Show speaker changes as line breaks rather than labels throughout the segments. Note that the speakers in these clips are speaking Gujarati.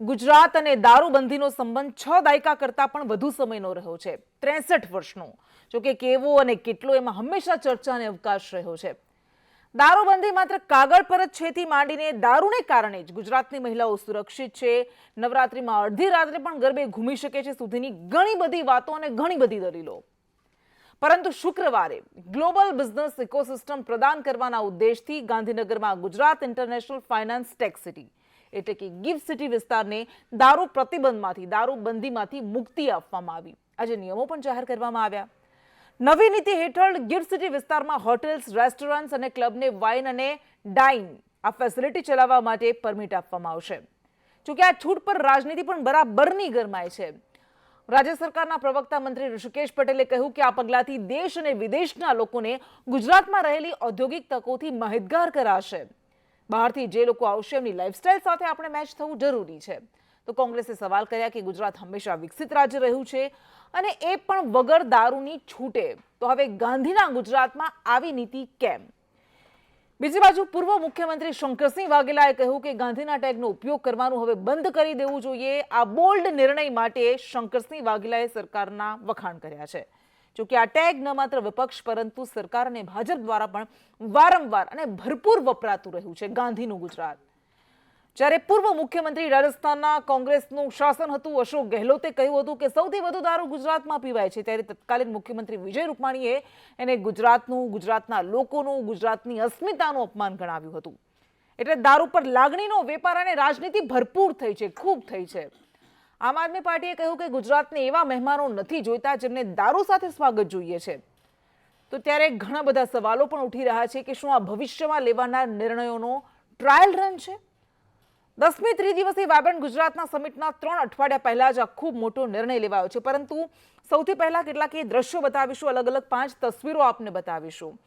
ગુજરાત અને દારૂબંધીનો સંબંધ 6 દાયકા કરતા પણ વધુ સમયનો રહ્યો છે, 63 વર્ષનો। જો કે કેવો અને કેટલો એમાં હંમેશા ચર્ચા અને અવકાશ રહ્યો છે। દારૂબંધી માત્ર કાગળ પર જ છેથી માંડીને દારૂને કારણે જ ગુજરાતની મહિલાઓ સુરક્ષિત છે, નવરાત્રીમાં અડધી રાત્રે પણ ગરબે ઘૂમી શકે છે સુધીની ઘણી બધી વાતો અને ઘણી બધી દલીલો। પરંતુ શુક્રવારે ગ્લોબલ બિઝનેસ ઇકોસિસ્ટમ પ્રદાન કરવાના ઉદ્દેશથી ગાંધીનગરમાં Gujarat international finance tech city એટલે કે ગિફ્ટ સિટી વિસ્તારને દારૂ પ્રતિબંધમાંથી દારૂબંધીમાંથી મુક્તિ આપવામાં આવી। આજે નિયમો પણ જાહેર કરવામાં આવ્યા। નવી નીતિ હેઠળ ગિફ્ટ સિટી વિસ્તારમાં હોટેલ્સ, રેસ્ટોરન્ટ્સ અને ક્લબને વાઇન અને ડાઇન આ ફેસિલિટી ચલાવવા માટે પરમિટ આપવામાં આવશે। જોકે આ છૂટ પર રાજનીતિ પણ બરાબરની ગરમાય છે। રાજ્ય સરકારના પ્રવક્તા મંત્રી ઋષિકેશ પટેલે કહ્યું કે આ પગલાથી દેશ અને વિદેશના લોકોને ગુજરાતમાં રહેલી ઔદ્યોગિક તકોથી માહિતગાર કરાશે। બહારથી જે લોકો આવશે એમની લાઇફસ્ટાઇલ સાથે આપણે મેચ થવું જરૂરી છે। તો કોંગ્રેસે સવાલ કર્યા કે ગુજરાત હંમેશા વિકસિત રાજ્ય રહ્યું છે અને એ પણ વગર દારૂની છૂટે, તો હવે ગાંધીના ગુજરાતમાં આવી નીતિ કેમ? બીજી બાજુ પૂર્વ મુખ્યમંત્રી શંકરસિંહ વાઘેલાએ કહ્યું કે ગાંધીના ટેગનો ઉપયોગ કરવાનું હવે બંધ કરી દેવું જોઈએ। આ બોલ્ડ નિર્ણય માટે શંકરસિંહ વાઘેલાએ સરકારના વખાણ કર્યા છે। જોકે આ ટેગ ન માત્ર વિપક્ષ પરંતુ સરકાર અને ભાજપ દ્વારા પણ વારંવાર અને ભરપૂર વપરાતું રહ્યું છે ગાંધીનું ગુજરાત। જ્યારે પૂર્વ મુખ્યમંત્રી રાજસ્થાનના કોંગ્રેસનું શાસન હતું, અશોક ગેહલોતે કહ્યું હતું કે સૌથી વધુ દારૂ ગુજરાતમાં પીવાય છે, ત્યારે તત્કાલીન મુખ્યમંત્રી વિજય રૂપાણીએ એને ગુજરાતનું, ગુજરાતના લોકોનું, ગુજરાતની અસ્મિતાનું અપમાન ગણાવ્યું હતું। એટલે દારૂ પર લાગણીનો વેપાર અને રાજનીતિ ભરપૂર થઈ છે, ખૂબ થઈ છે। આમ આદમી પાર્ટીએ કહ્યું કે ગુજરાતને એવા મહેમાનો નથી જોઈતા જેમને દારૂ સાથે સ્વાગત જોઈએ છે। તો ત્યારે ઘણા બધા સવાલો પણ ઉઠી રહ્યા છે કે શું આ ભવિષ્યમાં લેવાનાર નિર્ણયોનો ટ્રાયલ રન છે? 10મી ત્રિદિવસીય વાયબ્રન્ટ ગુજરાતના સમિટના 3 અઠવાડિયા પહેલા જ આ ખૂબ મોટો નિર્ણય લેવાયો છે। પરંતુ સૌથી પહેલા કેટલાક એ દ્રશ્યો બતાવીશું, અલગ અલગ 5 તસવીરો આપને બતાવીશું।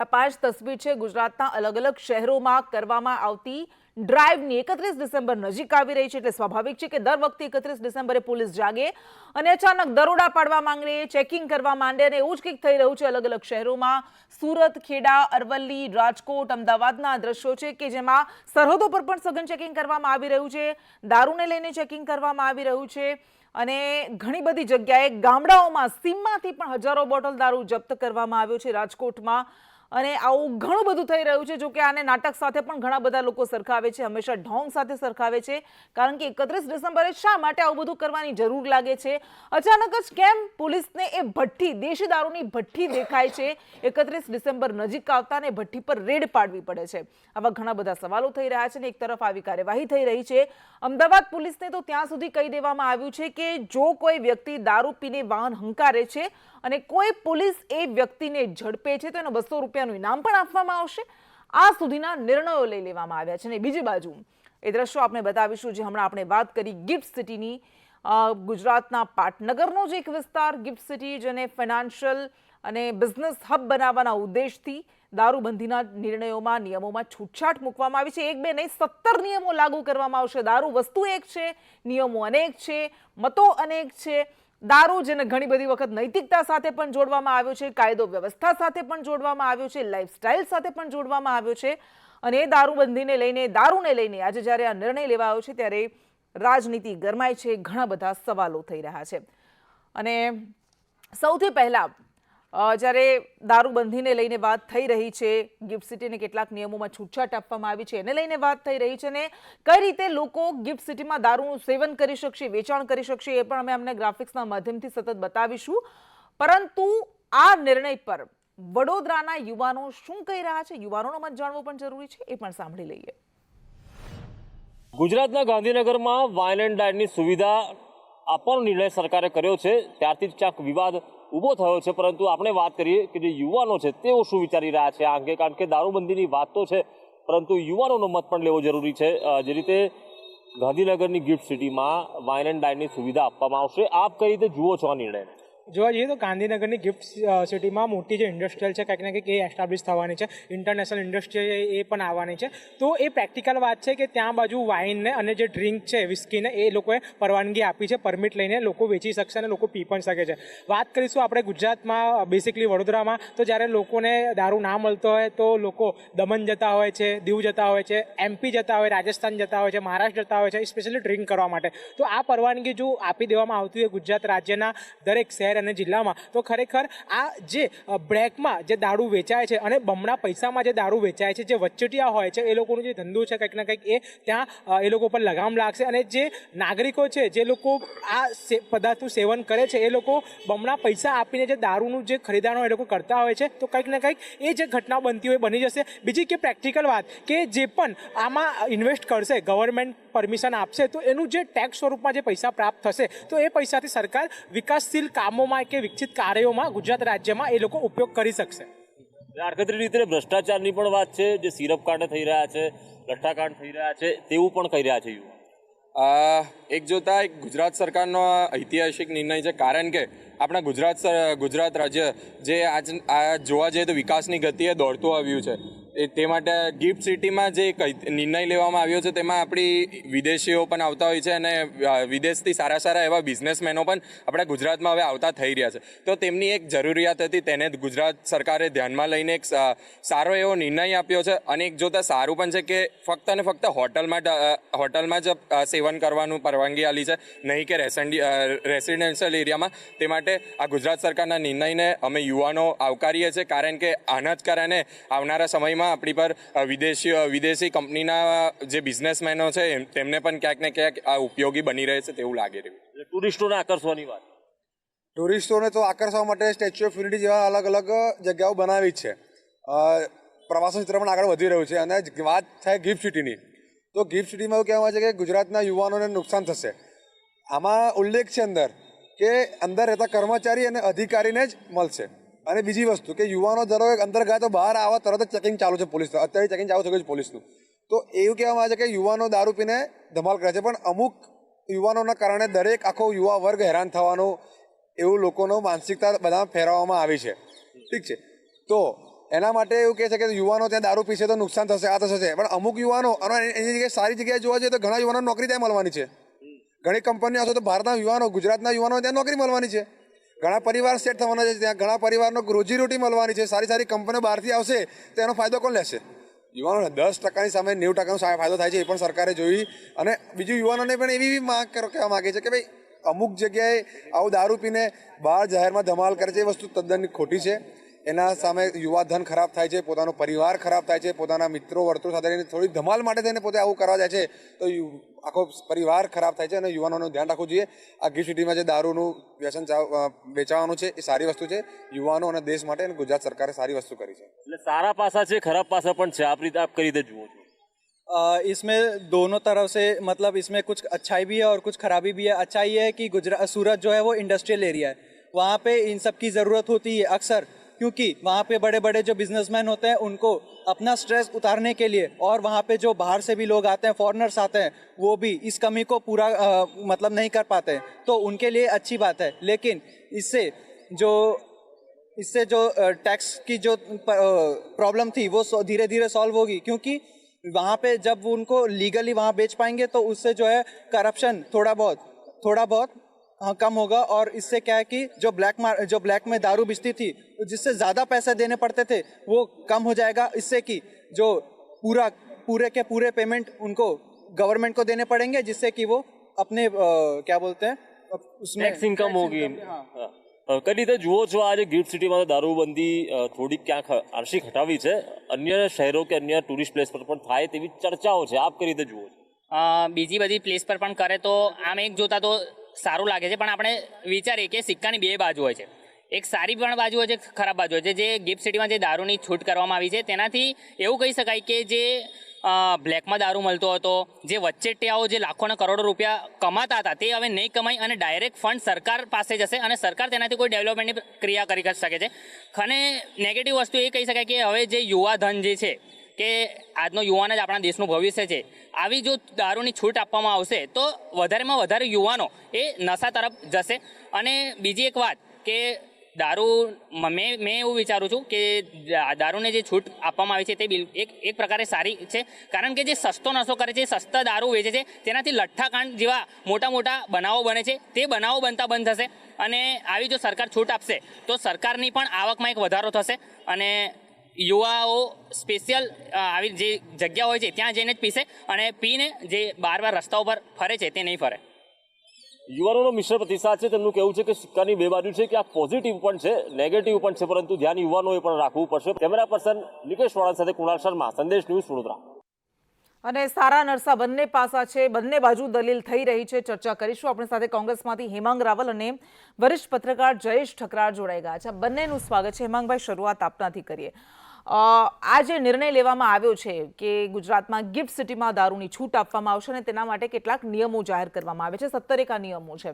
આ 5 તસવીર છે ગુજરાતના અલગ અલગ શહેરોમાં કરવામાં આવતી ડ્રાઈવની। 31 ડિસેમ્બર નજીક આવી રહી છે એટલે સ્વાભાવિક છે કે દર વખતે 31 ડિસેમ્બરે પોલીસ જાગે અને અચાનક દરોડા પાડવા માંગે, ચેકિંગ કરવા માંડે અને એવું જ કંઈક થઈ રહ્યું છે અલગ અલગ શહેરોમાં। સુરત, ખેડા, અરવલ્લી, રાજકોટ, અમદાવાદના દ્રશ્યો છે કે જેમાં સરહદો પર પણ સઘન ચેકિંગ કરવામાં આવી રહ્યું છે, દારૂને લઈને ચેકિંગ કરવામાં આવી રહ્યું છે અને ઘણી બધી જગ્યાએ ગામડાઓમાં સીમમાંથી પણ હજારો બોટલ દારૂ જપ્ત કરવામાં આવ્યો છે રાજકોટમાં। અને આવું ઘણું બધું થઈ રહ્યું છે। જો કે આને નાટક સાથે પણ ઘણા બધા લોકો સરખાવે છે, હંમેશા ઢોંગ સાથે સરખાવે છે, કારણ કે 31 ડિસેમ્બરે શા માટે આવું બધું કરવાની જરૂર લાગે છે? અચાનક જ કેમ પોલીસને એ ભઠ્ઠી, દેશી દારૂની ભઠ્ઠી દેખાય છે 31 ડિસેમ્બર નજીક આવતા ને ભઠ્ઠી પર રેડ પાડવી પડે છે? આવા ઘણા બધા સવાલો થઈ રહ્યા છે ને એક તરફ આવી કાર્યવાહી થઈ રહી છે। અમદાવાદ પોલીસને તો ત્યાં સુધી કહી દેવામાં આવ્યું છે કે જો કોઈ વ્યક્તિ દારૂ પીને વાહન હંકારે છે અને કોઈ પોલીસ એ વ્યક્તિને ઝડપે છે તો એનો 200 રૂપિયાનું ઇનામ પણ આપવામાં આવશે। આ સુધીના નિર્ણયો લઈ લેવામાં આવ્યા છે। અને બીજી બાજુ એ દ્રશ્યો આપણે બતાવીશું જે હમણાં આપણે વાત કરી ગિફ્ટ સિટીની। ગુજરાતના પાટનગરનો જ એક વિસ્તાર ગિફ્ટ સિટી, જેને ફાઇનાન્શિયલ અને બિઝનેસ હબ બનાવવાના ઉદ્દેશથી દારૂબંધીના નિયમોમાં છૂટછાટ મૂકવામાં આવી છે। 1, 2 નહીં, 17 નિયમો લાગુ કરવામાં આવશે। દારૂ વસ્તુ એક છે, નિયમો અનેક છે, મતો અનેક છે। દારૂ જેને ઘણી બધી વખત નૈતિકતા સાથે પણ જોડવામાં આવ્યો છે, કાયદો વ્યવસ્થા સાથે પણ જોડવામાં આવ્યો છે, લાઇફસ્ટાઇલ સાથે પણ જોડવામાં આવ્યો છે। અને એ દારૂને લઈને આજે જ્યારે આ નિર્ણય લેવાયો છે ત્યારે રાજનીતિ ગરમાય છે, ઘણા બધા સવાલો થઈ રહ્યા છે। અને સૌથી પહેલા જ્યારે દારૂબંધીને લઈને વાત થઈ રહી છે, ગિફ્ટ સિટીને કેટલાક નિયમોમાં છૂટછાટ આપવામાં આવી છે એને લઈને વાત થઈ રહી છે, ને કઈ રીતે લોકો ગિફ્ટ સિટીમાં દારૂનું સેવન કરી શકશે, વેચાણ કરી શકશે, એ પણ અમે અમને ગ્રાફિક્સના માધ્યમથી સતત બતાવીશું। પરંતુ આ નિર્ણય પર વડોદરાના યુવાનો શું કહી રહ્યા છે, યુવાનોનો મત જાણવો પણ જરૂરી છે, એ પણ સાંભળી લઈએ।
ગુજરાતના ગાંધીનગરમાં વાઇન એન્ડ ડાઇનની સુવિધા આપવાનો નિર્ણય સરકારે કર્યો છે ત્યારથી જ ક્યાંક વિવાદ ઊભો થયો છે। પરંતુ આપણે વાત કરીએ કે જે યુવાનો છે તેઓ શું વિચારી રહ્યા છે આ અંગે, કારણ કે દારૂબંધીની વાત તો છે પરંતુ યુવાનોનો મત પણ લેવો જરૂરી છે। જે રીતે ગાંધીનગરની ગિફ્ટ સિટીમાં વાઇન એન્ડ ડાઇનની સુવિધા આપવામાં આવશે, આપ કઈ રીતે જુઓ છો આ નિર્ણયને?
જોવા જઈએ તો ગાંધીનગરની ગિફ્ટ સિટીમાં મોટી જે ઇન્ડસ્ટ્રીયલ છે કંઈક ને કંઈક એ એસ્ટાબ્લિશ થવાની છે, ઇન્ટરનેશનલ ઇન્ડસ્ટ્રી એ પણ આવવાની છે. તો એ પ્રેક્ટિકલ વાત છે કે ત્યાં બાજુ વાઇનને અને જે ડ્રિંક છે વિસ્કીને એ લોકોએ પરવાનગી આપી છે, પરમિટ લઈને લોકો વેચી શકશે અને લોકો પી પણ શકે છે. વાત કરીશું આપણે ગુજરાતમાં, બેસિકલી વડોદરામાં, તો જ્યારે લોકોને દારૂ ના મળતો હોય તો લોકો દમણ જતા હોય છે, દીવ જતા હોય છે, MP જતા હોય, રાજસ્થાન જતા હોય છે, મહારાષ્ટ્ર જતા હોય છે, સ્પેશિયલી ડ્રિંક કરવા માટે. તો આ પરવાનગી જો આપી દેવામાં આવતી હોય ગુજરાત રાજ્યના દરેક શહેર અને જિલ્લામાં, તો ખરેખર આ જે બ્લેકમાં જે દારૂ વેચાય છે અને બમણા પૈસામાં જે દારૂ વેચાય છે, જે વચેટિયા હોય છે, એ લોકોનું જે ધંધો છે કંઈક ને કંઈક એ ત્યાં એ લોકો પર લગામ લાગશે. અને જે નાગરિકો છે, જે લોકો આ પદાર્થનું સેવન કરે છે, એ લોકો બમણા પૈસા આપીને જે દારૂનું જે ખરીદાનો એ લોકો કરતા હોય છે, તો કંઈક ને કંઈક એ જે ઘટના બનતી હોય બની જશે. બીજી કે પ્રેક્ટિકલ વાત કે જે પણ આમાં ઇન્વેસ્ટ કરશે, ગવર્મેન્ટ પરમિશન આપશે, તો એનું જે ટેક્સ સ્વરૂપમાં જે પૈસા પ્રાપ્ત થશે, તો એ પૈસાથી સરકાર વિકાસશીલ કામોમાં કે વિકસિત કાર્યોમાં ગુજરાત રાજ્યમાં એ લોકો ઉપયોગ કરી શકશે.
આડકતરી રીતે ભ્રષ્ટાચારની પણ વાત છે, જે સિરપ કાંડ થઈ રહ્યા છે, લઠ્ઠાકાંડ થઈ રહ્યા છે, તેવું પણ કહી રહ્યા છે યુવા.
એક જોતા એક ગુજરાત સરકારનો ઐતિહાસિક નિર્ણય છે, કારણ કે આપણા ગુજરાત રાજ્ય જે આ જોવા જઈએ તો વિકાસની ગતિએ દોડતું આવ્યું છે. તે માટે ગિફ્ટ સિટીમાં જે નિર્ણય લેવામાં આવ્યો છે તેમાં આપણી વિદેશીઓ પણ આવતા હોય છે અને વિદેશથી સારા એવા બિઝનેસમેનો પણ આપણા ગુજરાતમાં હવે આવતા થઈ રહ્યા છે. તો તેમની એક જરૂરિયાત હતી, તેને ગુજરાત સરકારે ધ્યાનમાં લઈને એક સારો એવો નિર્ણય આપ્યો છે. અને એક જોતાં સારું પણ છે કે ફક્ત ને ફક્ત હોટલમાં જ સેવન કરવાનું પરવાનગી આપી છે, નહીં કે રેસિડેન્શિયલ એરિયામાં. તે માટે આ ગુજરાત સરકારના નિર્ણયને અમે યુવાનો આવકારીએ છીએ, કારણ કે આના જ કારણે આવનારા સમયમાં આપણી પર વિદેશી કંપનીના જે બિઝનેસમેનો છે તેમને પણ ક્યાંક ને ક્યાંક આ ઉપયોગી બની રહે છે તેવું લાગી રહ્યું.
ટુરિસ્ટોને આકર્ષવાની વાત.
ટુરિસ્ટોને તો આકર્ષવા માટે સ્ટેચ્યુ ઓફ યુનિટી જેવા અલગ અલગ જગ્યાઓ બનાવી છે. પ્રવાસન ક્ષેત્ર પણ આગળ વધી રહ્યું છે. અને વાત થાય ગિફ્ટ સિટીની, તો ગિફ્ટ સિટીમાં એવું કહેવામાં આવે છે કે ગુજરાતના યુવાનોને નુકસાન થશે. આમાં ઉલ્લેખ છે અંદર રહેતા કર્મચારી અને અધિકારીને જ મળશે. અને બીજી વસ્તુ કે યુવાનો ધારો કે અંદર ગયા તો બહાર આવા તરત જ ચેકિંગ ચાલુ છે પોલીસનું. અત્યારે ચેકિંગ ચાલુ થયું છે પોલીસનું. તો એવું કહેવામાં આવે છે કે યુવાનો દારૂ પીને ધમાલ કરે છે, પણ અમુક યુવાનોના કારણે દરેક આખો યુવા વર્ગ હેરાન થવાનું એવું લોકોનો માનસિકતા બધા ફેરવવામાં આવી છે. ઠીક છે, તો એના માટે એવું કહે છે કે યુવાનો ત્યાં દારૂ પીશે તો નુકસાન થશે, આ થશે. પણ અમુક યુવાનો અને એની જગ્યાએ સારી જગ્યાએ જોવા જઈએ તો ઘણા યુવાનો નોકરી ત્યાં મળવાની છે. ઘણી કંપનીઓ હશે તો ભારતના યુવાનો, ગુજરાતના યુવાનો ત્યાં નોકરી મળવાની છે. ઘણા પરિવાર સેટ થવાના છે, ત્યાં ઘણા પરિવારનો રોજીરોટી મળવાની છે. સારી કંપનીઓ બહારથી આવશે તો એનો ફાયદો કોણ લેશે? યુવાનોને 10% સામે 90% ફાયદો થાય છે, એ પણ સરકારે જોઈ. અને બીજું યુવાનોને પણ એવી માંગ કહેવા માગે છે કે ભાઈ અમુક જગ્યાએ આવું દારૂ પીને બહાર જાહેરમાં ધમાલ કરે છે, એ વસ્તુ તદ્દન ખોટી છે. એના સામે યુવાધન ખરાબ થાય છે, પોતાનો પરિવાર ખરાબ થાય છે, પોતાના મિત્રો વર્તુળ સાથે થોડી ધમાલ માટે થઈને પોતે આવું કરવા જાય છે તો આખો પરિવાર ખરાબ થાય છે. અને યુવાનોનું ધ્યાન રાખવું જોઈએ. આ ગિફ્ટ સિટીમાં જે દારૂનું વ્યસન વેચાવાનું છે એ સારી વસ્તુ છે યુવાનો અને દેશ માટે, અને ગુજરાત સરકારે સારી વસ્તુ કરી છે.
એટલે સારા પાસા છે, ખરાબ પાસા પણ છે. આપ કઈ રીતે જુઓ છો?
इसमें दोनों तरफ से मतलब इसमें कुछ अच्छाई भी है और कुछ खराबी भी है. अच्छाई है कि सूरत जो है वो इंडस्ट्रियल एरिया है, वहाँ पे इन सब की ज़रूरत होती है अक्सर, क्योंकि वहाँ पे बड़े बड़े जो बिजनेसमैन होते हैं उनको अपना स्ट्रेस उतारने के लिए, और वहाँ पे जो बाहर से भी लोग आते हैं, फॉरेनर्स आते हैं, वो भी इस कमी को पूरा मतलब नहीं कर पाते हैं. तो उनके लिए अच्छी बात है. लेकिन इससे जो टैक्स की जो प्रॉब्लम थी वो धीरे धीरे सॉल्व होगी, क्योंकि वहाँ पे जब उनको लीगली वहाँ बेच पाएंगे तो उससे जो है करप्शन थोड़ा बहुत कम होगा. और इससे क्या है कि जो ब्लैक में दारू बिचती थी, जिससे ज़्यादा पैसे देने पड़ते थे, वो कम हो जाएगा. इससे कि जो पूरे के पूरे पेमेंट उनको गवर्नमेंट को देने पड़ेंगे, जिससे कि वो अपने क्या बोलते हैं उसमें
ટેક્સ ઇન્કમ હોગી. કઈ રીતે જુઓ છો આજે ગિફ્ટ સિટીમાં દારૂબંધી થોડીક ક્યાંક આંશિક હટાવી છે, અન્ય શહેરો કે અન્ય ટુરિસ્ટ પ્લેસ પર પણ થાય તેવી ચર્ચાઓ છે, આપ કઈ રીતે જુઓ છો?
બીજી બધી પ્લેસ પર પણ કરે તો આમ એક જોતા તો સારું લાગે છે, પણ આપણે વિચારીએ કે સિક્કાની બે બાજુ હોય છે. એક સારી પણ બાજુ હોય છે, ખરાબ બાજુ હોય છે. જે ગિફ્ટ સિટીમાં જે દારૂની છૂટ કરવામાં આવી છે તેનાથી એવું કહી શકાય કે જે બ્લેકમાં દારૂ મળતો હતો, જે વચ્ચેટિયાઓ જે લાખોના કરોડો રૂપિયા કમાતા હતા તે હવે નહીં કમાઈ અને ડાયરેક્ટ ફંડ સરકાર પાસે જશે અને સરકાર તેનાથી કોઈ ડેવલપમેન્ટની ક્રિયા કરી શકે છે. અને નેગેટિવ વસ્તુ એ કહી શકાય કે હવે જે યુવા ધન જે છે કે આજનો યુવાન જ આપણા દેશનું ભવિષ્ય છે, આવી જો દારૂની છૂટ આપવામાં આવશે તો વધારેમાં વધારે યુવાનો એ નશા તરફ જશે. અને બીજી એક વાત કે દારૂ મેં એવું વિચારું છું કે દારૂને જે છૂટ આપવામાં આવી છે તે એક પ્રકારે સારી છે, કારણ કે જે સસ્તો નશો કરે છે, સસ્તા દારૂ વેચે છે, તેનાથી લઠ્ઠાકાંડ જેવા મોટા મોટા બનાવો બને છે, તે બનાવો બનતા બંધ થશે. અને આવી જો સરકાર છૂટ આપશે તો સરકારની પણ આવકમાં એક વધારો થશે અને યુવાઓ સ્પેશિયલ આવી જે જગ્યા હોય છે ત્યાં જઈને જ પીશે અને પીને જે બાર રસ્તાઓ પર ફરે છે તે નહીં ફરે.
યુવાનોનો મિશ્ર પ્રતિસાદ છે. તેમનું કહેવું છે કે સિક્કાની બે બાજુ છે, કે આ પોઝિટિવ પણ છે, નેગેટિવ પણ છે, પરંતુ ધ્યાન યુવાનોએ પણ રાખવું પડશે. કેમેરા પર્સન નિકેશ વાળા સાથે કુણાલ શર્મા, સંદેશ ન્યૂઝ, વડોદરા.
અને સારા નરસા બંને પાસા છે, બંને બાજુ દલીલ થઈ રહી છે. ચર્ચા કરીશું. આપણી સાથે કોંગ્રેસમાંથી હેમાંગ રાવલ અને વરિષ્ઠ પત્રકાર જયેશ ઠકરાર જોડાઈ ગયા છે. બંનેનું સ્વાગત છે. હેમાંગભાઈ, શરૂઆત આપનાથી કરીએ. આ જે નિર્ણય લેવામાં આવ્યો છે કે ગુજરાતમાં ગિફ્ટ સિટીમાં દારૂની છૂટ આપવામાં આવશે અને તેના માટે કેટલાક નિયમો જાહેર કરવામાં આવે છે, 17 આ નિયમો છે,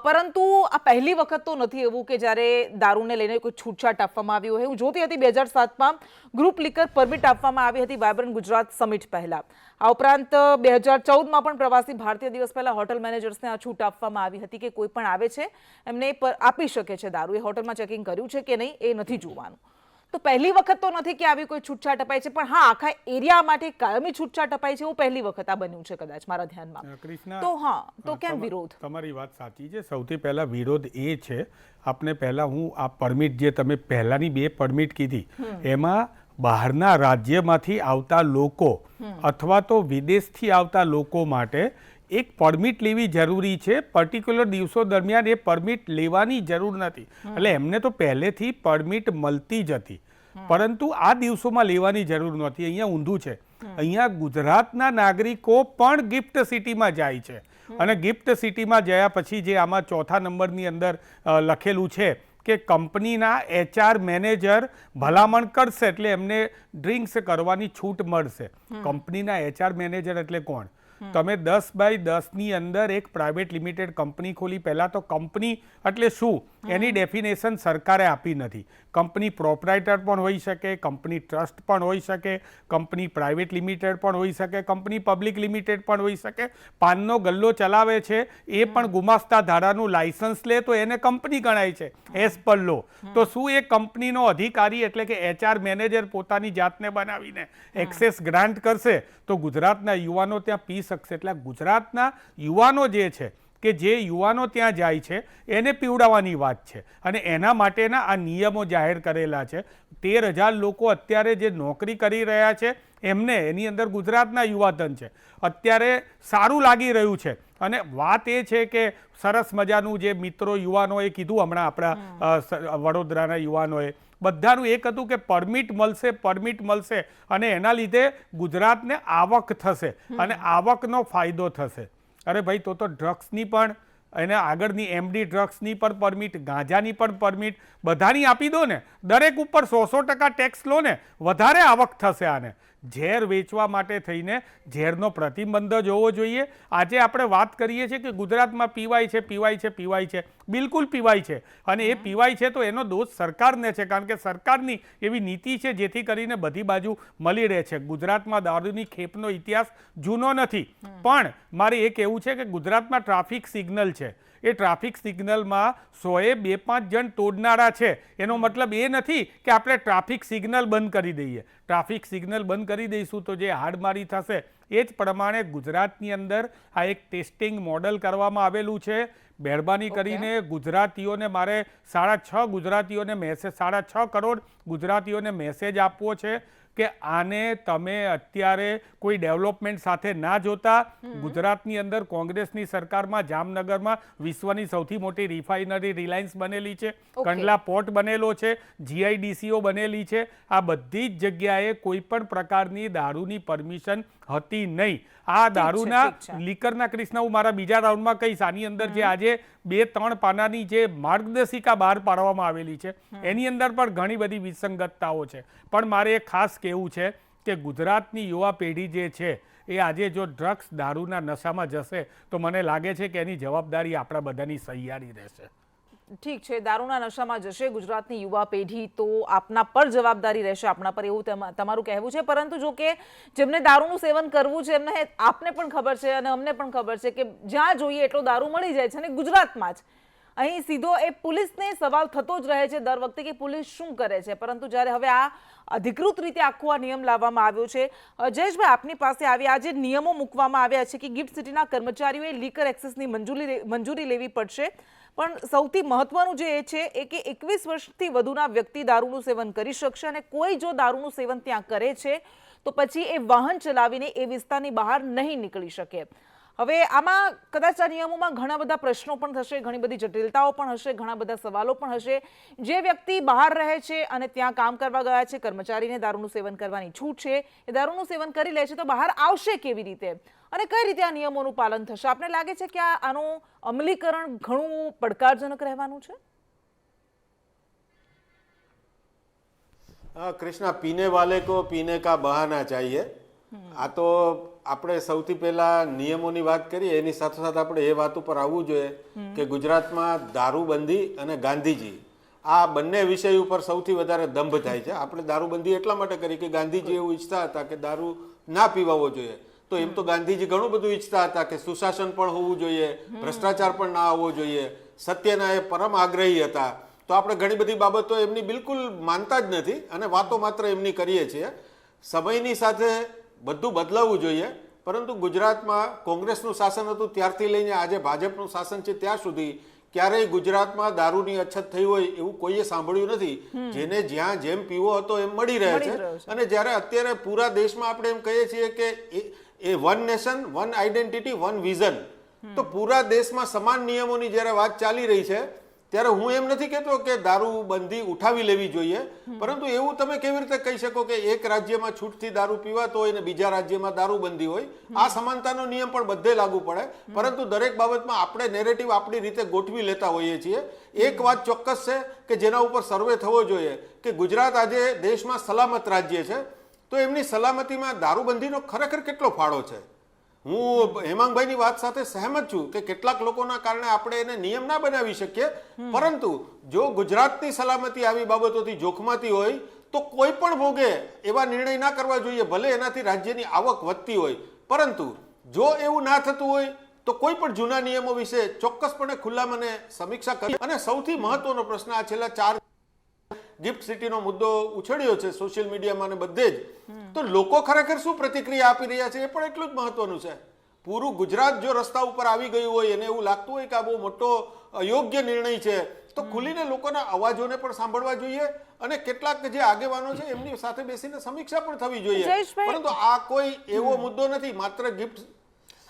પરંતુ આ પહેલી વખત તો નથી એવું કે જ્યારે દારૂને લઈને કોઈ છૂટછાટ આપવામાં આવી હોય. હું જોતી હતી 2007માં ગ્રુપ લિકર પરમિટ આપવામાં આવી હતી વાયબ્રન્ટ ગુજરાત સમિટ પહેલા. આ ઉપરાંત 2014માં પણ પ્રવાસી ભારતીય દિવસ પહેલા હોટલ મેનેજર્સને આ છૂટ આપવામાં આવી હતી કે કોઈ પણ આવે છે એમને આપી શકે છે દારૂ. એ હોટલમાં ચેકિંગ કર્યું છે કે નહીં એ નથી જોવાનું. તો પહેલી વખત તો નથી કે આવી કોઈ છૂટછાટ અપાય છે, પણ હા, આખા એરિયા માટે કાયમી છૂટછાટ અપાય છે એવું પહેલી વખત આ બન્યું છે કદાચ મારા ધ્યાનમાં. તો હા, તો કેમ વિરોધ?
તમારી વાત સાચી છે. સૌથી પહેલા વિરોધ એ છે, આપને પહેલા હું આ પરમિટ જે તમે પહેલાની 2 પરમિટ કીધી એમાં બહારના રાજ્યમાંથી આવતા લોકો અથવા તો વિદેશથી આવતા લોકો માટે એક પરમિટ લેવી જરૂરી છે. પર્ટિક્યુલર દિવસો દરમિયાન એ પરમિટ લેવાની જરૂર નથી, એટલે એમને તો પહેલેથી પરમિટ મળતી જ હતી, પરંતુ આ દિવસોમાં લેવાની જરૂર નહોતી. અહીંયા ઊંધું છે. અહીંયા ગુજરાતના નાગરિકો પણ ગિફ્ટ સિટીમાં જાય છે અને ગિફ્ટ સિટીમાં ગયા પછી જે આમાં 4થા નંબરની અંદર લખેલું છે કે કંપનીના HR મેનેજર ભલામણ કરશે એટલે એમને ડ્રિંક્સ કરવાની છૂટ મળશે. કંપનીના HR મેનેજર એટલે કોણ? તમે 10/10ની અંદર એક પ્રાઇવેટ લિમિટેડ કંપની ખોલી. પહેલાં તો કંપની એટલે શું એની ડેફિનેશન સરકારે આપી નથી. કંપની પ્રોપરાઇટર પણ હોઈ શકે, કંપની ટ્રસ્ટ પણ હોઈ શકે, કંપની પ્રાઇવેટ લિમિટેડ પણ હોઈ શકે, કંપની પબ્લિક લિમિટેડ પણ હોઈ શકે. પાનનો ગલ્લો ચલાવે છે એ પણ ગુમાસ્તા ધારાનું લાયસન્સ લે તો એને કંપની ગણાય છે એઝ પર લો. તો શું એ કંપનીનો અધિકારી એટલે કે HR મેનેજર પોતાની જાતને બનાવીને એક્સેસ ગ્રાન્ટ કરશે તો ગુજરાતના યુવાનો ત્યાં પી શકશે? એટલે ગુજરાતના યુવાનો જે છે કે જે યુવાનો ત્યાં જાય છે એને પીવડાવવાની વાત છે અને એના માટેના આ નિયમો જાહેર કરેલા છે. 13,000 લોકો અત્યારે જે નોકરી કરી રહ્યા છે એમને એની અંદર ગુજરાતના યુવાધન છે. અત્યારે સારું લાગી રહ્યું છે અને વાત એ છે કે સરસ મજાનું જે મિત્રો યુવાનોએ કીધું હમણાં આપણા વડોદરાના યુવાનોએ બધાનું એક હતું કે પરમિટ મળશે અને એના લીધે ગુજરાતને આવક થશે અને આવકનો ફાયદો થશે. અરે ભાઈ, તો ડ્રગ્સની પણ એને આગળની MD ડ્રગ્સની પણ પરમિટ, ગાંજાની પણ પરમિટ બધાની આપી દો ને, દરેક ઉપર 100% ટેક્સ લો ને, વધારે આવક થશે. આને ઝેર વેચવા માટે થઈને ઝેરનો પ્રતિબંધ જ હોવો જોઈએ. આજે આપણે વાત કરીએ છીએ કે ગુજરાતમાં પીવાય છે, બિલકુલ પીવાય છે અને એ પીવાય છે તો એનો દોષ સરકારને છે, કારણ કે સરકારની એવી નીતિ છે જેથી કરીને બધી બાજુ મળી રહે છે. ગુજરાતમાં દારૂની ખેપનો ઇતિહાસ જૂનો નથી, પણ મારે એ કહેવું છે કે ગુજરાતમાં ટ્રાફિક સિગ્નલ છે. એ ટ્રાફિક સિગ્નલમાં 100એ 2-5 જણ તોડનારા છે. એનો મતલબ એ નથી કે આપણે ટ્રાફિક સિગ્નલ બંધ કરી દઈએ. ટ્રાફિક સિગ્નલ બંધ કરી દઈશું તો જે હાડમારી થશે એ જ પ્રમાણે ગુજરાતની અંદર આ એક ટેસ્ટિંગ મોડલ કરવામાં આવેલું છે. મહેરબાની કરીને ગુજરાતીઓને મારે 6.5 ગુજરાતીઓને મેસેજ 6.5 કરોડ ગુજરાતીઓને મેસેજ આપવો છે કે આને તમે અત્યારે કોઈ ડેવલપમેન્ટ સાથે ના જોતા. ગુજરાતની અંદર કોંગ્રેસની સરકારમાં જામનગરમાં વિશ્વની સૌથી મોટી રિફાઇનરી રિલાયન્સ બનેલી છે, કંડલા પોર્ટ બનેલો છે, GIDCO બનેલી છે. આ બધી જ જગ્યાએ કોઈ પણ પ્રકારની દારૂની પરમિશન હતી નહીં. આ દારૂના લીકરના ક્રિષ્ના હું મારા બીજા રાઉન્ડમાં કહીશ. આની અંદર જે આજે 2-3 પાનાની જે માર્ગદર્શિકા બહાર પાડવામાં આવેલી છે એની અંદર પણ ઘણી બધી વિસંગતતાઓ છે. પણ મારે એ ખાસ કહેવું છે કે ગુજરાતની યુવા પેઢી જે છે એ આજે જો ડ્રગ્સ દારૂના નશામાં જશે તો મને લાગે છે કે એની જવાબદારી આપણા બધાની સહિયારી રહેશે.
ઠીક છે, દારૂના નશામાં જશે ગુજરાતની યુવા પેઢી તો આપના પર જવાબદારી રહેશે, આપના પર, એવું તમારું કહેવું છે. પરંતુ જો કે જેમને દારૂનું સેવન કરવું છે એમને આપને પણ ખબર છે અને અમને પણ ખબર છે કે જ્યાં જોઈએ એટલો દારૂ મળી જાય છે અને ગુજરાતમાં જ. અહીં સીધો એ પોલીસને સવાલ થતો જ રહે છે દર વખતે કે પોલીસ શું કરે છે, પરંતુ જ્યારે હવે આ અધિકૃત રીતે આખો આ નિયમ લાવવામાં આવ્યો છે, જયેશભાઈ આપની પાસે આવી આ જે નિયમો મૂકવામાં આવ્યા છે કે ગિફ્ટ સિટીના કર્મચારીઓએ લીકર એક્સેસની મંજૂરી લેવી પડશે, પણ સૌથી મહત્વનું જે એ છે એ કે 21 વર્ષથી વધુના વ્યક્તિ દારૂનું સેવન કરી શકશે, અને કોઈ જો દારૂનું સેવન ત્યાં કરે છે તો પછી એ વાહન ચલાવીને એ વિસ્તારની બહાર નહીં નીકળી શકે. હવે આમાં કદાચ આ નિયમોમાં ઘણા બધા પ્રશ્નો પણ થશે, ઘણી બધી જટિલતાઓ પણ હશે, ઘણા બધા સવાલો પણ હશે. જે વ્યક્તિ બહાર રહે છે અને ત્યાં કામ કરવા ગયા છે, કર્મચારીને દારૂનું સેવન કરવાની છૂટ છે, એ દારૂનું સેવન કરી લે છે તો બહાર આવશે કેવી રીતે અને કઈ રીતે આ નિયમોનું પાલન થશે? આપને લાગે છે કે આનું અમલીકરણ ઘણું પડકારજનક રહેવાનું છે?
कृष्णा, पीने वाले को पीने का बहाना चाहिए. આ તો આપણે સૌથી પહેલા નિયમોની વાત કરીએ એની સાથે સાથે આપણે એ વાત ઉપર આવવું જોઈએ કે ગુજરાતમાં દારૂબંધી અને ગાંધીજી આ બંને વિષય ઉપર સૌથી વધારે દંભ થાય છે. આપણે દારૂબંધી એટલા માટે કરી કે ગાંધીજી એવું ઈચ્છતા હતા કે દારૂ ના પીવાવો જોઈએ, તો એમ તો ગાંધીજી ઘણું બધું ઈચ્છતા હતા કે સુશાસન પણ હોવું જોઈએ, ભ્રષ્ટાચાર પણ ના આવવો જોઈએ, સત્યના એ પરમ આગ્રહી હતા. તો આપણે ઘણી બધી બાબતો એમની બિલકુલ માનતા જ નથી અને વાતો માત્ર એમની કરીએ છીએ. સમયની સાથે બધું બદલાવવું જોઈએ, પરંતુ ગુજરાતમાં કોંગ્રેસનું શાસન હતું ત્યારથી લઈને આજે ભાજપનું શાસન છે ત્યાં સુધી ક્યારેય ગુજરાતમાં દારૂની અછત થઈ હોય એવું કોઈએ સાંભળ્યું નથી. જેને જ્યાં જેમ પીવો હતો એમ મળી રહે છે. અને જ્યારે અત્યારે પૂરા દેશમાં આપણે એમ કહીએ છીએ કે એ one nation one identity one vision, તો પૂરા દેશમાં સમાન નિયમોની જ્યારે વાત ચાલી રહી છે ત્યારે હું એમ નથી કહેતો કે દારૂ બંધી ઉઠાવી લેવી જોઈએ, પરંતુ એવું તમે કેવી રીતે કહી શકો કે એક રાજ્યમાં છૂટથી દારૂ પીવાતો હોય ને બીજા રાજ્યમાં દારૂ બંધી હોય? આ સમાનતાનો નિયમ પણ બધે લાગુ પડે, પરંતુ દરેક બાબતમાં આપણે નેરેટિવ આપણી રીતે ગોઠવી લેતા હોઈએ છીએ. એક વાત ચોક્કસ છે કે જેના ઉપર સર્વે થવો જોઈએ કે ગુજરાત આજે દેશમાં સલામત રાજ્ય છે, તો એમની સલામતીમાં દારૂબંધીનો ખરેખર કેટલો ફાળો છે? હું હેમાંગભાઈની વાત સાથે સહેમત છું કે કેટલાક લોકોના કારણે આપણે એને નિયમ ના બનાવી શકીએ, પરંતુ જો ગુજરાતની સલામતી આવી બાબતોથી જોખમાતી હોય તો કોઈ પણ ભોગે એવા નિર્ણય ના કરવા જોઈએ, ભલે એનાથી રાજ્યની આવક વધતી હોય. પરંતુ જો એવું ના થતું હોય તો કોઈ પણ જૂના નિયમો વિશે ચોક્કસપણે ખુલ્લા મને સમીક્ષા કરી. અને સૌથી મહત્વનો પ્રશ્ન આ છેલ્લા 4 ગિફ્ટ સિટીનો મુદ્દો ઉછળ્યો છે સોશિયલ મીડિયામાં અને બધે જ, તો લોકો ખરેખર શું પ્રતિક્રિયા આપી રહ્યા છે એ પણ એટલું જ મહત્વનું છે. પૂરું ગુજરાત જો રસ્તા ઉપર આવી ગયું હોય અને એવું લાગતું હોય કે આ બહુ મોટો અયોગ્ય નિર્ણય છે, તો ખુલીને લોકોના અવાજોને પણ સાંભળવા જોઈએ અને કેટલાક જે આગેવાનો છે એમની સાથે બેસીને સમીક્ષા પણ થવી જોઈએ. પરંતુ આ કોઈ એવો મુદ્દો નથી માત્ર ગિફ્ટ.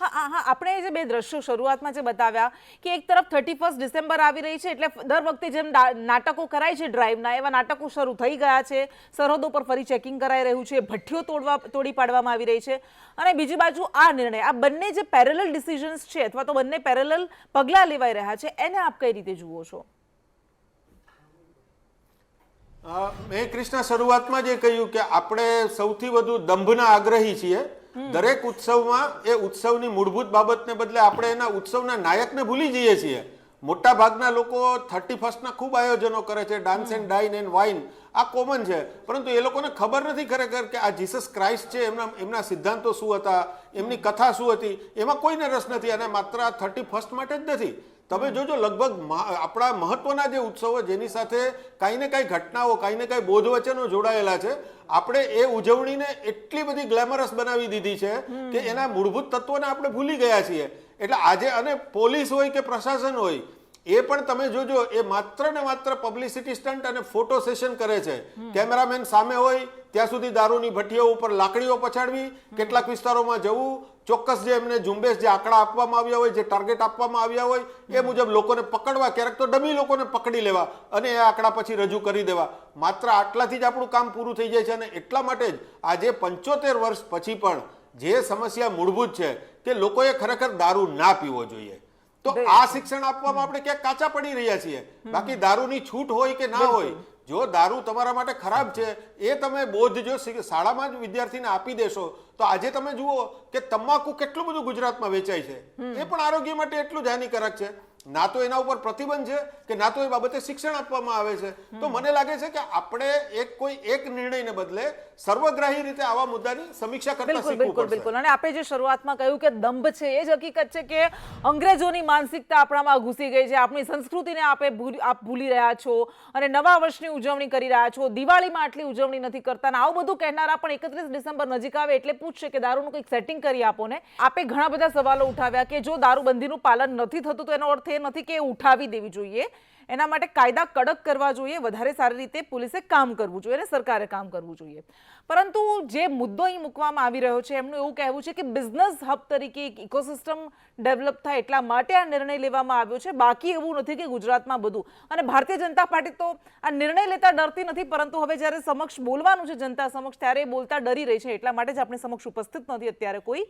હા, આપણે જે બે દ્રશ્યો શરૂઆતમાં જે બતાવ્યા કે એક તરફ 31 ડિસેમ્બર આવી રહી છે એટલે દર વખતે જેમ નાટકો કરાય છે ડ્રાઈવના, એવા નાટકો શરૂ થઈ ગયા છે. સરહદો પર ફરી ચેકિંગ કરાઈ રહ્યું છે, ભઠ્ઠીઓ તોડી પાડવામાં આવી રહી છે, અને બીજી બાજુ આ નિર્ણય, આ બંને જે પેરેલલ ડિસિઝન્સ છે અથવા તો બંને પેરેલલ પગલાં લેવાઈ રહ્યા છે, એને આપ કઈ રીતે જુઓ છો?
મેં કૃષ્ણા શરૂઆતમાં જે કહ્યું કે આપણે સૌથી વધુ દંભના આગ્રહી છીએ. દરેક ઉત્સવમાં એ ઉત્સવની મૂળભૂત બાબતને બદલે આપણે એના ઉત્સવના નાયકને ભૂલી જઈએ છીએ. મોટા ભાગના લોકો 31ના ખૂબ આયોજનો કરે છે, ડાન્સ એન્ડ ડાઇન એન્ડ વાઇન, આ કોમન છે, પરંતુ એ લોકોને ખબર નથી ખરેખર કે આ જીસસ ક્રાઇસ્ટ છે એમના સિદ્ધાંતો શું હતા, એમની કથા શું હતી, એમાં કોઈને રસ નથી. અને માત્ર આ 31 માટે જ નથી. તમે જોજો લગભગ આપણા મહત્વના જે ઉત્સવો જેની સાથે કાંઈ ને કાંઈ ઘટનાઓ, કાંઈ ને કાંઈ બોધવચનો જોડાયેલા છે, આપણે એ ઉજવણીને એટલી બધી ગ્લેમરસ બનાવી દીધી છે કે એના મૂળભૂત તત્વોને આપણે ભૂલી ગયા છીએ. એટલે આજે અને પોલીસ હોય કે પ્રશાસન હોય એ પણ તમે જોજો એ માત્ર ને માત્ર પબ્લિસિટી સ્ટન્ટ અને ફોટો સેશન કરે છે. કેમેરામેન સામે હોય ત્યાં સુધી દારૂની ભઠ્ઠીઓ ઉપર લાકડીઓ પછાડવી, કેટલાક વિસ્તારોમાં જવું, ચોક્કસ જે એમને ઝુંબેશ જે આંકડા આપવામાં આવ્યા હોય, જે ટાર્ગેટ આપવામાં આવ્યા હોય એ મુજબ લોકોને પકડવા, ક્યારેક તો ડમી લોકોને પકડી લેવા અને એ આંકડા પછી રજૂ કરી દેવા. માત્ર આટલાથી જ આપણું કામ પૂરું થઈ જાય છે. અને એટલા માટે જ આજે 75 વર્ષ પછી પણ જે સમસ્યા મૂળભૂત છે કે લોકોએ ખરેખર દારૂ ના પીવો જોઈએ, તો આ શિક્ષણ આપવામાં આપણે ક્યાંક કાચા પડી રહ્યા છીએ. બાકી દારૂની છૂટ હોય કે ના હોય, જો દારૂ તમારા માટે ખરાબ છે એ તમે બોધ જો શાળામાં જ વિદ્યાર્થીને આપી દેશો તો આજે તમે જુઓ કે તમાકુ કેટલું બધું ગુજરાતમાં વેચાય છે, એ પણ આરોગ્ય માટે એટલું જ હાનિકારક છે. ના તો એના ઉપર પ્રતિબંધ છે કે ના તો એ બાબતે શિક્ષણ આપવામાં આવે છે. તો મને લાગે છે કે આપણે કોઈ એક નિર્ણયને બદલે સર્વગ્રાહી રીતે આવા મુદ્દાની સમીક્ષા કરતા
બિલકુલ
શીખવું
બિલકુલ
પડશે.
બિલકુલ. અને આપણે જે શરૂઆતમાં કહ્યું કે દંભ છે, એ જ હકીકત છે કે અંગ્રેજોની માનસિકતા આપણામાં ઘૂસી ગઈ છે. આપણી સંસ્કૃતિને આપ ભૂલી રહ્યા છો અને નવા વર્ષની ઉજવણી કરી રહ્યા છો. દિવાળીમાં આટલી ઉજવણી નથી કરતા. અને આવું બધું કહેનારા પણ 31 ડિસેમ્બર નજીક આવે એટલે પૂછશે કે દારૂનું કંઈક સેટિંગ કરી આપો ને. આપે ઘણા બધા સવાલો ઉઠાવ્યા કે જો દારૂબંધીનું પાલન નથી થતું તો એનો અર્થ એ નથી કે ઉઠાવી દેવી જોઈએ. એના માટે કાયદા કડક કરવા જોઈએ, વધારે સારી રીતે પોલીસે કામ કરવું જોઈએ અને સરકારે કામ કરવું જોઈએ. પરંતુ જે મુદ્દો અહીં મૂકવામાં આવી રહ્યો છે એમનું એવું કહેવું છે કે બિઝનેસ હબ તરીકે એક ઇકોસિસ્ટમ ડેવલપ થાય એટલા માટે આ નિર્ણય લેવામાં આવ્યો છે. બાકી એવું નથી કે ગુજરાતમાં બધું. અને ભારતીય જનતા પાર્ટી તો આ નિર્ણય લેતા ડરતી નથી, પરંતુ હવે જ્યારે સમક્ષ બોલવાનું છે જનતા સમક્ષ ત્યારે એ બોલતા ડરી રહી છે. એટલા માટે જ આપણી સમક્ષ ઉપસ્થિત નથી અત્યારે કોઈ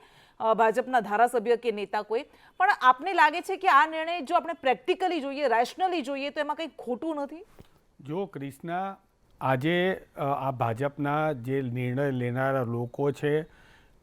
ભાજપના ધારાસભ્ય કે નેતા કોઈ. પણ આપને લાગે છે કે આ નિર્ણય જો આપણે પ્રેક્ટિકલી જોઈએ, રેશનલી જોઈએ તો એમાં કંઈ ખોટું નથી?
જો કૃષ્ણા, આજે આ ભાજપના જે નિર્ણય લેનારા લોકો છે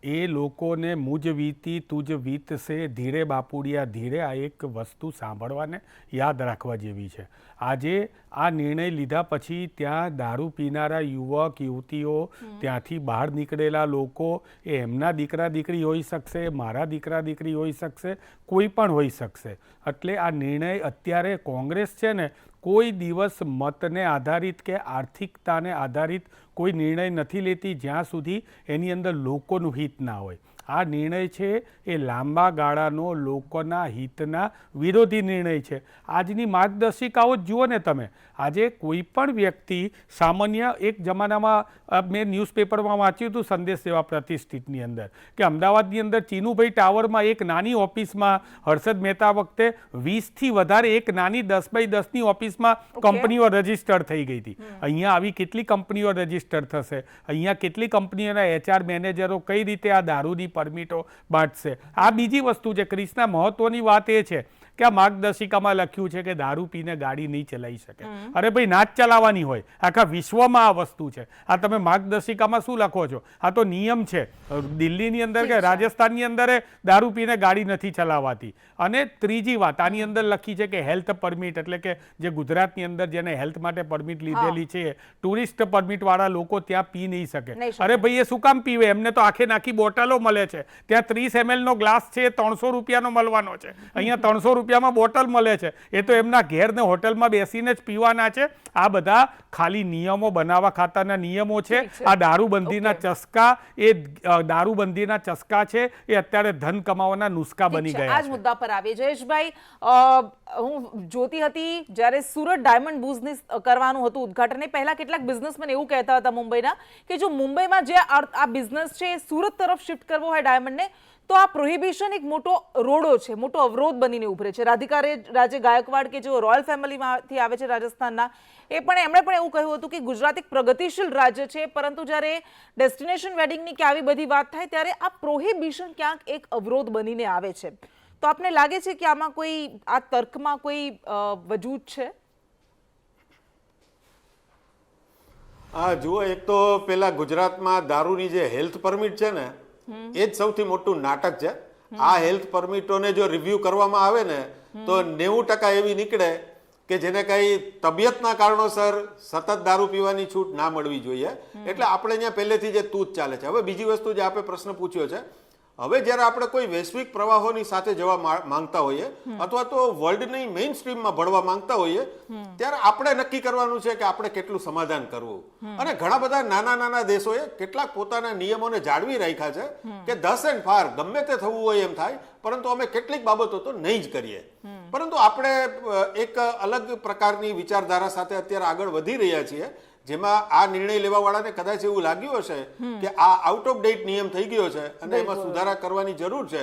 એ લોકોને મુજ વીતી તુજ વીતશે ધીરે બાપુડિયા ધીરે, આ એક વસ્તુ સાંભળવાને યાદ રાખવા જેવી છે. આજે આ નિર્ણય લીધા પછી ત્યાં દારૂ પીનારા યુવક યુવતીઓ, ત્યાંથી બહાર નીકળેલા લોકો, એ એમના દીકરા દીકરી હોઈ શકશે, મારા દીકરા દીકરી હોઈ શકશે, કોઈ પણ હોઈ શકશે. એટલે આ નિર્ણય અત્યારે કોંગ્રેસ છે ને કોઈ દિવસ મતને આધારિત કે આર્થિકતાને આધારિત કોઈ નિર્ણય નથી લેતી જ્યાં સુધી એની અંદર લોકોનું હિત ના હોય. આ નિર્ણય છે એ લાંબા ગાળાનો લોકોના હિતના વિરોધી નિર્ણય છે. આજની માર્ગદર્શિકાઓ જ જુઓ ને તમે. આજે કોઈ પણ વ્યક્તિ સામાન્ય, એક જમાનામાં મેં ન્યૂઝપેપરમાં વાંચ્યું હતું સંદેશ સેવા પ્રતિષ્ઠિતની અંદર કે અમદાવાદની અંદર ચીનુભાઈ ટાવરમાં એક નાની ઓફિસમાં હર્ષદ મહેતા વખતે 20થી વધારે એક નાની 10x10ની ઓફિસમાં કંપનીઓ રજીસ્ટર્ડ થઈ ગઈ હતી. અહીંયા આવી કેટલી કંપનીઓ રજીસ્ટર્ડ થશે? અહીંયા કેટલી કંપનીઓના HR મેનેજરો કઈ રીતે આ દારૂની પરમિટો બાંટશે? આ બીજી વસ્તુ છે. કૃષ્ણા, મહત્વની વાત એ છે કે આ માર્ગદર્શિકામાં લખ્યું છે કે દારૂ પીને ગાડી નહીં ચલાવી શકે. અરે ભાઈ, ના જ ચલાવવાની હોય. આખા વિશ્વમાં આ વસ્તુ છે. આ તમે માર્ગદર્શિકામાં શું લખો છો? આ તો નિયમ છે. દિલ્હીની અંદર કે રાજસ્થાનની અંદર દારૂ પીને ગાડી નથી ચલાવાતી. અને ત્રીજી વાત આની અંદર લખી છે કે હેલ્થ પરમિટ, એટલે કે જે ગુજરાતની અંદર જેને હેલ્થ માટે પરમિટ લીધેલી છે, ટુરિસ્ટ પરમિટ વાળા લોકો ત્યાં પી નહીં શકે. અરે ભાઈ, એ શું કામ પીવે? એમને તો આખે નાખી બોટલો મળે છે. ત્યાં 30 ml નો ગ્લાસ છે 300 રૂપિયાનો મળવાનો છે. અહીંયા 300 રૂપિયામાં બોટલ મળે છે. એ તો એમના ઘેર ને હોટલમાં બેસીને જ પીવાના છે. આ બધા ખાલી નિયમો બનાવવા ખાતાના નિયમો છે. આ દારૂબંધીના ચસ્કા, એ દારૂબંધીના ચસ્કા છે એ અત્યારે ધન કમાવાના નુસ્ખા બની ગયા
આ જ મુદ્દા પર આવીએ. જયેશભાઈ, હું જોતી હતી જ્યારે સુરત ડાયમંડ બુઝની કરવાનું હતું ઉદઘાટન, પહેલા કેટલાક બિઝનેસમેન એવું કહેતા હતા મુંબઈના કે જો મુંબઈમાં જે આ બિઝનેસ છે એ સુરત તરફ શિફ્ટ કરવો હોય ડાયમંડને, તો આ પ્રોહિબિશન એક મોટો રોડો છે, મોટો અવરોધ બનીને ઉભરે છે. રાધિકા રાજે ગાયકવાડ કે જેઓ રોયલ ફેમિલીમાંથી આવે છે રાજસ્થાનના, એમણે પણ એવું કહ્યું હતું કે ગુજરાત એક પ્રગતિશીલ રાજ્ય છે, પરંતુ જ્યારે ડેસ્ટિનેશન વેડિંગની કે આવી બધી વાત થાય ત્યારે આ પ્રોહિબિશન ક્યાંક એક અવરોધ બનીને આવે છે. તો આપને લાગે છે કે આમાં કોઈ, આ તર્કમાં કોઈ વજૂદ છે?
હા, જુઓ, એક તો પેલા ગુજરાતમાં દારૂની જે હેલ્થ પરમિટ છે ને એ જ સૌથી મોટું નાટક છે. આ હેલ્થ પરમિટોને જો રિવ્યુ કરવામાં આવે ને તો 90% એવી નીકળે કે જેને કઈ તબિયતના કારણોસર સતત દારૂ પીવાની છૂટ ના મળવી જોઈએ. એટલે આપણે અહીંયા પહેલેથી જે તૂત ચાલે છે. હવે બીજી વસ્તુ જે આપણે પ્રશ્ન પૂછ્યો છે, હવે જ્યારે આપણે કોઈ વૈશ્વિક પ્રવાહોની સાથે જવા માંગતા હોઈએ અથવા તો વર્લ્ડની મેઇન સ્ટ્રીમમાં ભળવા માંગતા હોઈએ ત્યારે આપણે નક્કી કરવાનું છે કે આપણે કેટલું સમાધાન કરવું. અને ઘણા બધા નાના નાના દેશોએ કેટલાક પોતાના નિયમોને જાળવી રાખ્યા છે કે 10 એન્ડ ફાર ગમે તે થવું હોય એમ થાય, પરંતુ અમે કેટલીક બાબતો તો નહીં જ કરીએ. પરંતુ આપણે એક અલગ પ્રકારની વિચારધારા સાથે અત્યારે આગળ વધી રહ્યા છીએ, જેમાં આ નિર્ણય લેવા વાળાને કદાચ એવું લાગ્યું હશે કે આ આઉટ ઓફ ડેટ નિયમ થઈ ગયો છે અને એમાં સુધારા કરવાની જરૂર છે.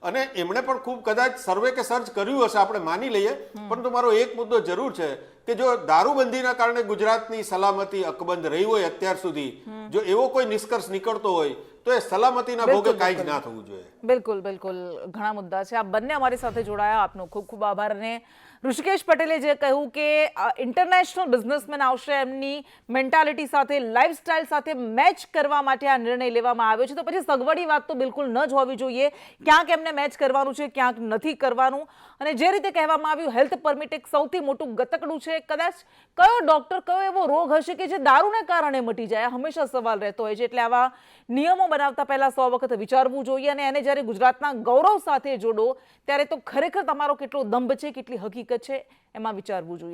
અને એમણે પણ ખૂબ કદાચ સર્વે કે સર્ચ કર્યું હશે, આપણે માની લઈએ. પરંતુ મારો એક મુદ્દો જરૂર છે કે જો દારૂબંધીના કારણે ગુજરાતની સલામતી અકબંધ રહી હોય અત્યાર સુધી, જો એવો કોઈ નિષ્કર્ષ નીકળતો હોય તો એ સલામતીના ભોગે કાંઈ જ ના થવું જોઈએ.
બિલકુલ બિલકુલ ઘણા મુદ્દા છે. આપ બંને અમારી સાથે જોડાયા, આપનો ખૂબ ખૂબ આભાર. અને ઋષિકેશ પટેલે જે કહ્યું કે ઇન્ટરનેશનલ બિઝનેસમેન આવશે, એમની મેન્ટાલિટી સાથે, લાઈફસ્ટાઈલ સાથે મેચ કરવા માટે આ નિર્ણય લેવામાં આવ્યો છે, તો પછી સગવડી વાત તો બિલકુલ ન જ હોવી જોઈએ. ક્યાંક એમને મેચ કરવાનું છે, ક્યાંક નથી કરવાનું. અને જે રીતે કહેવામાં આવ્યું, હેલ્થ પરમિટ એક સૌથી મોટું ગતકડું છે. કદાચ કયો ડોક્ટર, કયો એવો રોગ હશે કે જે દારૂને કારણે મટી જાય, હંમેશા સવાલ રહેતો હોય છે. એટલે આવા નિયમો બનાવતા પહેલા 100 વખત વિચારવું જોઈએ. અને એને જ્યારે ગુજરાતના ગૌરવ સાથે જોડો ત્યારે તો ખરેખર તમારો કેટલો દંભ છે, કેટલી હકીકત છે, એમાં વિચારવું જોઈએ.